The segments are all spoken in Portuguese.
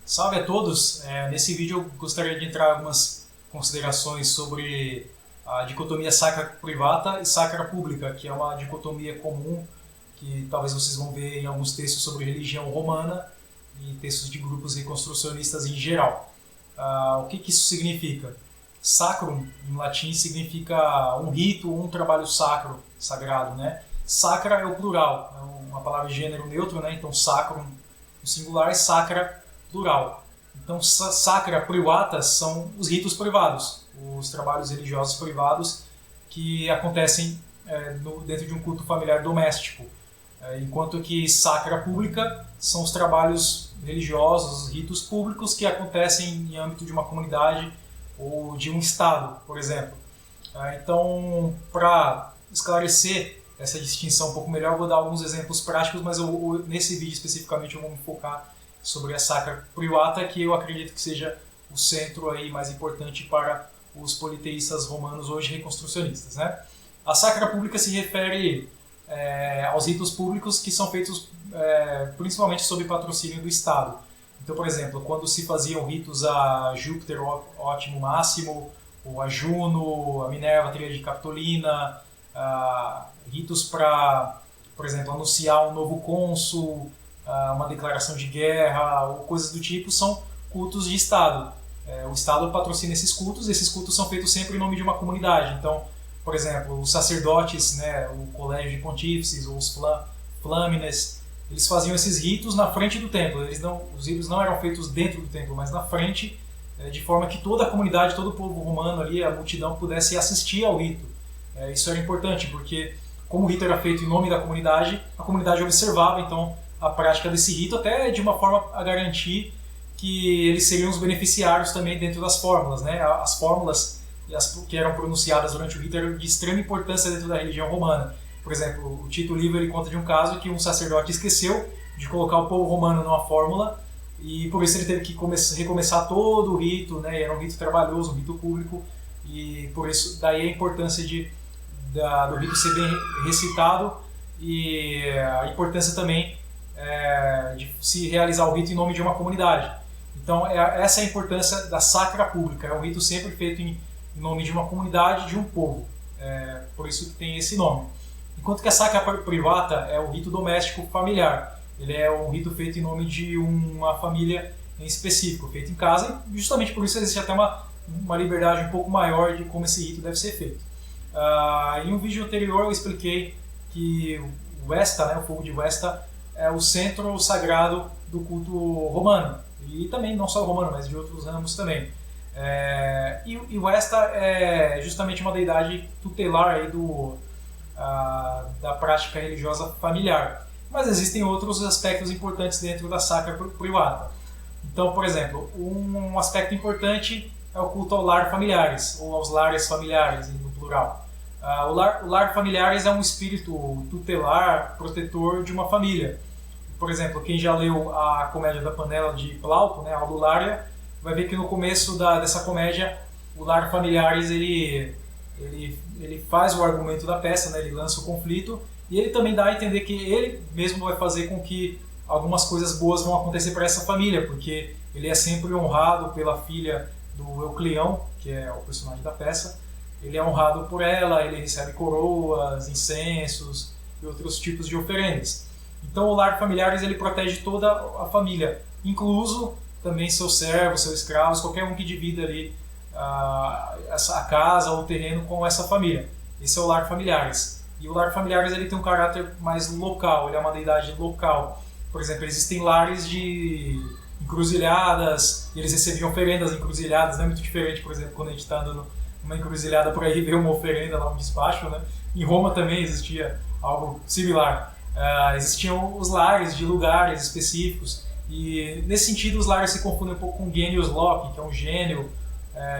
Salve a todos! Nesse vídeo eu gostaria de entrar em algumas considerações sobre a dicotomia sacra privata e sacra pública, que é uma dicotomia comum que talvez vocês vão ver em alguns textos sobre religião romana e textos de grupos reconstrucionistas em geral. O que isso significa? Sacrum, em latim, significa um rito ou um trabalho sacro, sagrado, né? Sacra é o plural, é uma palavra de gênero neutro, né? Então sacrum no singular e sacra plural. Então sacra privata são os ritos privados, os trabalhos religiosos privados que acontecem dentro de um culto familiar doméstico, enquanto que sacra pública são os trabalhos religiosos, os ritos públicos que acontecem em âmbito de uma comunidade ou de um estado, por exemplo. Então, para esclarecer essa distinção um pouco melhor, eu vou dar alguns exemplos práticos, mas nesse vídeo especificamente eu vou me focar sobre a sacra privata, que eu acredito que seja o centro aí mais importante para os politeístas romanos hoje reconstrucionistas, né? A sacra pública se refere aos ritos públicos que são feitos principalmente sob patrocínio do Estado. Então, por exemplo, quando se faziam ritos a Júpiter, ótimo máximo, ou a Juno, a Minerva, a tríade capitolina, ritos para, por exemplo, anunciar um novo cônsul, uma declaração de guerra, ou coisas do tipo, são cultos de Estado. O Estado patrocina esses cultos são feitos sempre em nome de uma comunidade. Então, por exemplo, os sacerdotes, né, o colégio de pontífices, ou os flâmines, eles faziam esses ritos na frente do templo. Os ritos não eram feitos dentro do templo, mas na frente, de forma que toda a comunidade, todo o povo romano ali, a multidão, pudesse assistir ao rito. Isso era importante, porque como o rito era feito em nome da comunidade, a comunidade observava, então, a prática desse rito, até de uma forma a garantir que eles seriam os beneficiários também dentro das fórmulas, né? As fórmulas que eram pronunciadas durante o rito eram de extrema importância dentro da religião romana. Por exemplo, o Tito Livio ele conta de um caso que um sacerdote esqueceu de colocar o povo romano numa fórmula e por isso ele teve que recomeçar todo o rito, né? Era um rito trabalhoso, um rito público, e por isso daí a importância do rito ser bem recitado e a importância também de se realizar o rito em nome de uma comunidade. Então essa é a importância da sacra pública, é um rito sempre feito em nome de uma comunidade, de um povo, por isso que tem esse nome. Enquanto que a sacra privata é o rito doméstico familiar, ele é um rito feito em nome de uma família em específico, feito em casa, e justamente por isso existe até uma liberdade um pouco maior de como esse rito deve ser feito. Em um vídeo anterior eu expliquei que o Vesta, né, o fogo de Vesta, é o centro sagrado do culto romano, e também não só o romano, mas de outros ramos também. E o Vesta é justamente uma deidade tutelar aí da prática religiosa familiar. Mas existem outros aspectos importantes dentro da sacra privata. Então, por exemplo, um aspecto importante é o culto ao lar familiares, ou aos lares familiares, no plural. O lar familiares é um espírito tutelar, protetor de uma família. Por exemplo, quem já leu a Comédia da Panela de Plauto, né, a Aululária, vai ver que no começo dessa comédia, o lar familiares ele faz o argumento da peça, né, ele lança o conflito, e ele também dá a entender que ele mesmo vai fazer com que algumas coisas boas vão acontecer para essa família, porque ele é sempre honrado pela filha do Eucleão, que é o personagem da peça. Ele é honrado por ela, ele recebe coroas, incensos e outros tipos de oferendas. Então o lar familiares ele protege toda a família, incluso também seus servos, seus escravos, qualquer um que divida ali a casa ou o terreno com essa família. Esse é o lar familiares. E o lar familiares ele tem um caráter mais local, ele é uma deidade local. Por exemplo, existem lares de encruzilhadas, e eles recebiam oferendas em encruzilhadas, não é muito diferente, por exemplo, quando a gente está andando numa encruzilhada por aí e vê uma oferenda lá, um despacho, né? Em Roma também existia algo similar. Existiam os lares de lugares específicos, e nesse sentido os lares se confundem um pouco com genius loci, que é um gênio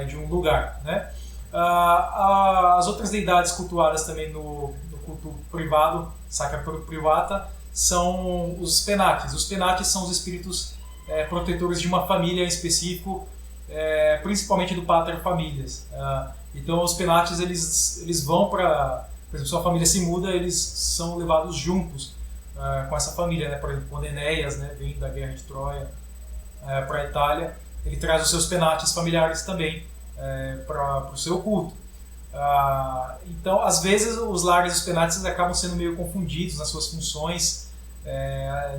de um lugar, né? As outras deidades cultuadas também no culto privado, sacra privata, são os penates. Os penates são os espíritos protetores de uma família em específico, principalmente do pater familias. Então os penates eles vão para, por exemplo, sua família se muda, eles são levados juntos com essa família, né? Por exemplo, quando Enéas, né, vem da guerra de Troia, para a Itália, ele traz os seus penates familiares também para o seu culto. Então, às vezes, os lares e os penates acabam sendo meio confundidos nas suas funções.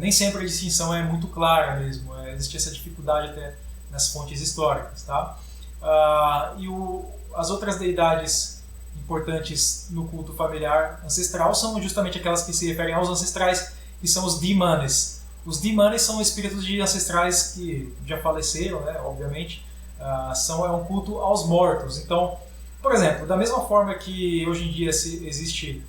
Nem sempre a distinção é muito clara mesmo. Existe essa dificuldade até nas fontes históricas. Tá? As outras deidades importantes no culto familiar ancestral são justamente aquelas que se referem aos ancestrais, que são os Dimanes. Os Dimanes são espíritos de ancestrais que já faleceram, né, obviamente. É um culto aos mortos. Então, por exemplo, da mesma forma que hoje em dia existe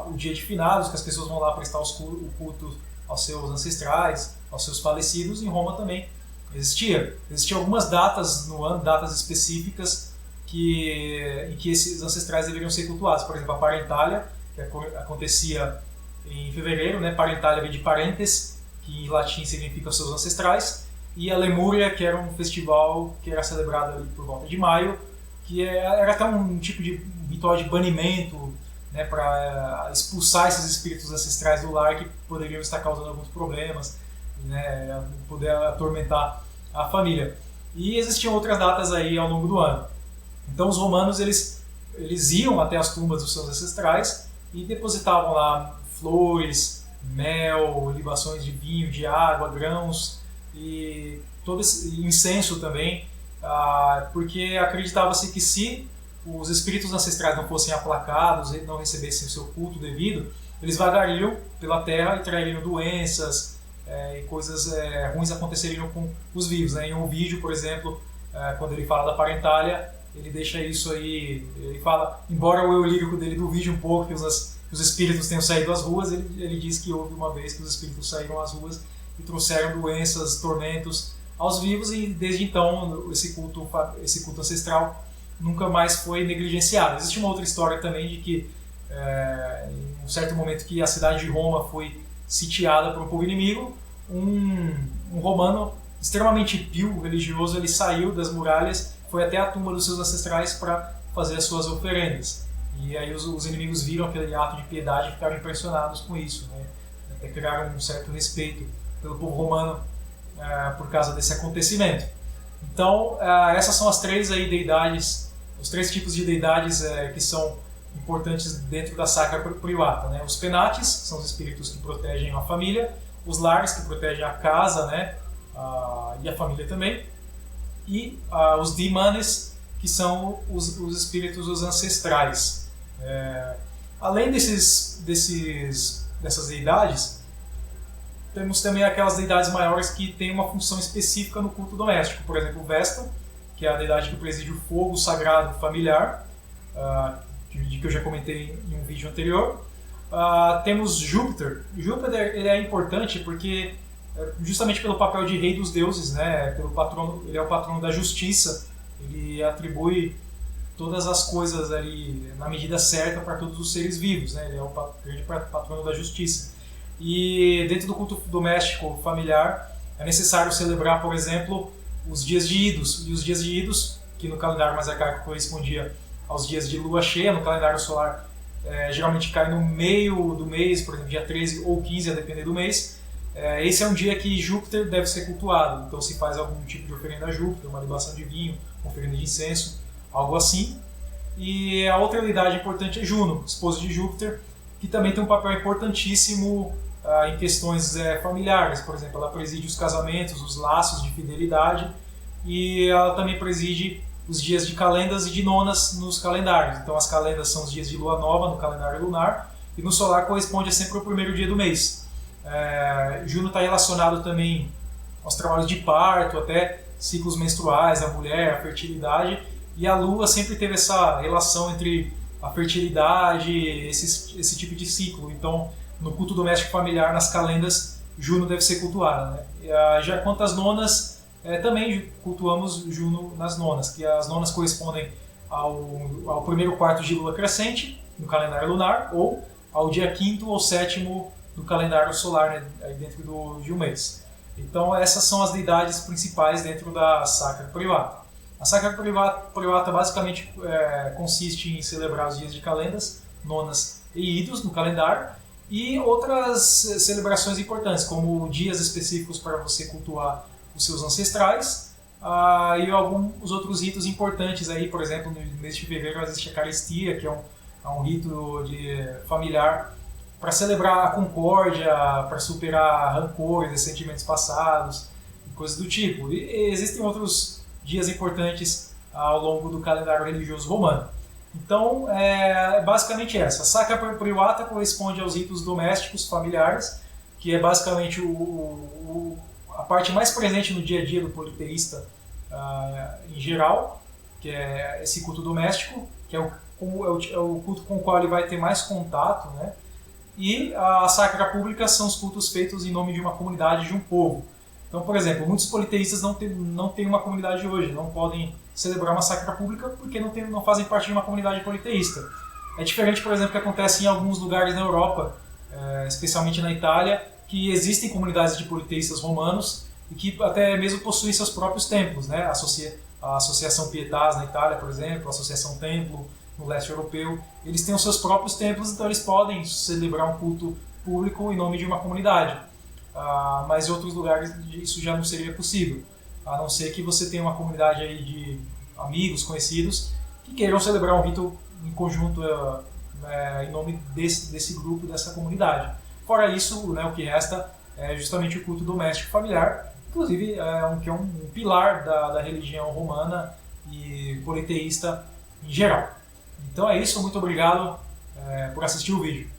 o dia de finados, que as pessoas vão lá prestar o culto aos seus ancestrais, aos seus falecidos, em Roma também existiam algumas datas no ano, datas específicas em que esses ancestrais deveriam ser cultuados. Por exemplo, a Parentalia, que acontecia em fevereiro, né? Parentalia vem de parentes, que em latim significa os seus ancestrais, e a Lemúria, que era um festival que era celebrado ali por volta de maio, que era até um tipo de ritual de banimento, né, para expulsar esses espíritos ancestrais do lar que poderiam estar causando alguns problemas, né, poder atormentar a família. E existiam outras datas aí ao longo do ano. Então os romanos eles iam até as tumbas dos seus ancestrais e depositavam lá flores, mel, libações de vinho, de água, grãos e todo esse incenso também, porque acreditava-se que se os espíritos ancestrais não fossem aplacados e não recebessem o seu culto devido, eles vagariam pela terra e trariam doenças e coisas ruins aconteceriam com os vivos. Né? Em um vídeo, por exemplo, quando ele fala da Parentalia, ele deixa isso aí, ele fala, embora o eu lírico dele duvide um pouco que os espíritos tenham saído às ruas, ele diz que houve uma vez que os espíritos saíram às ruas e trouxeram doenças, tormentos aos vivos, e desde então esse culto ancestral nunca mais foi negligenciado. Existe uma outra história também de que em um certo momento que a cidade de Roma foi sitiada por um povo inimigo, um romano extremamente pio, religioso, ele saiu das muralhas, foi até a tumba dos seus ancestrais para fazer as suas oferendas. E aí os inimigos viram aquele ato de piedade e ficaram impressionados com isso, né? Até criaram um certo respeito pelo povo romano por causa desse acontecimento. Então, essas são as três aí deidades, os três tipos de deidades que são importantes dentro da sacra privata, né? Os penates, são os espíritos que protegem a família, os lares, que protegem a casa, né? E a família também, e os Dimanes, que são os espíritos os ancestrais. Além dessas deidades, temos também aquelas deidades maiores que têm uma função específica no culto doméstico. Por exemplo, o Vesta, que é a deidade que preside o fogo sagrado familiar, de que eu já comentei em um vídeo anterior. Temos Júpiter. Júpiter ele é importante porque justamente pelo papel de rei dos deuses, né? Ele é o patrono da justiça, ele atribui todas as coisas ali na medida certa para todos os seres vivos, né? Ele é o grande patrono da justiça. E dentro do culto doméstico familiar é necessário celebrar, por exemplo, os dias de Idos. E os dias de Idos, que no calendário mais arcaico correspondia aos dias de lua cheia, no calendário solar geralmente cai no meio do mês, por exemplo, dia 13 ou 15, a depender do mês. Esse é um dia que Júpiter deve ser cultuado, então se faz algum tipo de oferenda a Júpiter, uma libação de vinho, uma oferenda de incenso, algo assim. E a outra deidade importante é Juno, esposa de Júpiter, que também tem um papel importantíssimo em questões familiares. Por exemplo, ela preside os casamentos, os laços de fidelidade, e ela também preside os dias de calendas e de nonas nos calendários. Então as calendas são os dias de lua nova no calendário lunar, e no solar corresponde sempre ao primeiro dia do mês. Juno está relacionado também aos trabalhos de parto, até ciclos menstruais, a mulher, a fertilidade, e a lua sempre teve essa relação entre a fertilidade, esse tipo de ciclo. Então, no culto doméstico familiar, nas calendas, Juno deve ser cultuada, né? Já quanto às nonas, também cultuamos Juno nas nonas, que as nonas correspondem ao primeiro quarto de lua crescente, no calendário lunar, ou ao dia 5º ou 7º do calendário solar, né, aí dentro de um mês. Então essas são as deidades principais dentro da sacra privata. A sacra privata basicamente consiste em celebrar os dias de calendas, nonas e idos no calendário, e outras celebrações importantes, como dias específicos para você cultuar os seus ancestrais, e alguns outros ritos importantes aí, por exemplo, no mês de fevereiro existe a Carestia, que é um rito familiar para celebrar a concórdia, para superar rancores e sentimentos passados, coisas do tipo. E existem outros dias importantes ao longo do calendário religioso romano. Então, é basicamente essa. A Sacra Privata corresponde aos ritos domésticos, familiares, que é basicamente a parte mais presente no dia a dia do politeísta em geral, que é esse culto doméstico, que é o culto com o qual ele vai ter mais contato, né? E a Sacra Pública são os cultos feitos em nome de uma comunidade, de um povo. Então, por exemplo, muitos politeístas não têm uma comunidade hoje, não podem celebrar uma Sacra Pública porque não fazem parte de uma comunidade politeísta. É diferente, por exemplo, que acontece em alguns lugares na Europa, especialmente na Itália, que existem comunidades de politeístas romanos e que até mesmo possuem seus próprios templos, né? A Associação Pietas na Itália, por exemplo, a Associação Templo no leste europeu, eles têm os seus próprios templos, então eles podem celebrar um culto público em nome de uma comunidade. Mas em outros lugares isso já não seria possível, a não ser que você tenha uma comunidade aí de amigos, conhecidos, que queiram celebrar um rito em conjunto em nome desse grupo, dessa comunidade. Fora isso, né, o que resta é justamente o culto doméstico familiar, inclusive que é um pilar da religião romana e politeísta em geral. Então é isso, muito obrigado por assistir o vídeo.